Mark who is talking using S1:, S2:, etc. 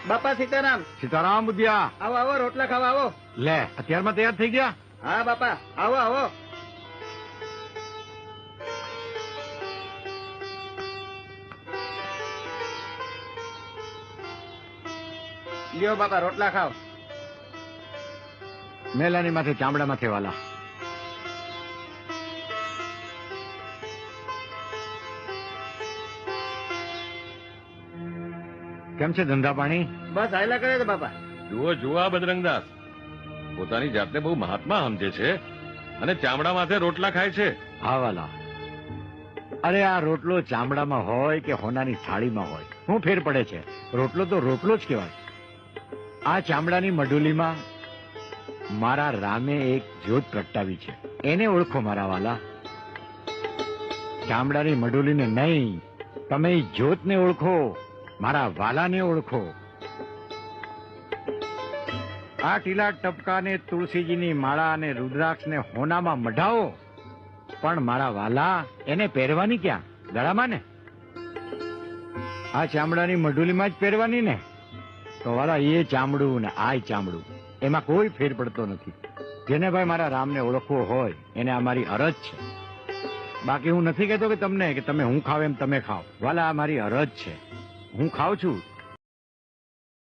S1: બાપા સીતારામ.
S2: સીતારામ બુધિયા.
S1: આવો આવો, રોટલા ખાવા આવો.
S2: લે, અત્યારમાં તૈયાર થઈ ગયા?
S1: હા બાપા, આવો આવો. લ્યો બાપા, રોટલા ખાઓ.
S2: મેલાની માથે ચામડા માથે વાલા. કેમ છે ધંધા પાણી?
S1: બસ હાયલા કરે છે બાપા.
S3: જુઓ જુઓ આ બજરંગદાસ પોતાની જાતને બહુ મહાત્મા સમજે છે અને ચામડા માથે રોટલા ખાય છે.
S2: હા વાલા, અરે આ રોટલો ચામડામાં હોય કે હોનાની થાળીમાં હોય, શું ફેર પડે છે? રોટલો તો રોટલો જ કહેવાય. આ ચામડાની મઢુલીમાં મારા રામે એક જ્યોત પ્રગટાવી છે, એને ઓળખો મારા વાલા. ચામડાની મઢુલીને નહીં, તમે જ્યોતને ઓળખો, મારા વાલાને ઓળખો. આ ટીલા ટપકાને, તુલસીજીની માળા અને રુદ્રાક્ષને હોનામાં મઢાવો, પણ મારા વાલા એને પહેરવાની ક્યાં? ગળામાં ને. આ ચામડાની મઢુલીમાં જ પહેરવાની ને. તો વાલા, એ ચામડું ને આ ચામડું, એમાં કોઈ ફેર પડતો નથી. જેને ભાઈ મારા રામને ઓળખવો હોય એને આ મારી અરજ છે. બાકી હું નથી કહેતો કે તમને કે તમે હું ખાવ એમ તમે ખાવ. વાલા, આ મારી અરજ છે. હું ખાઉં છું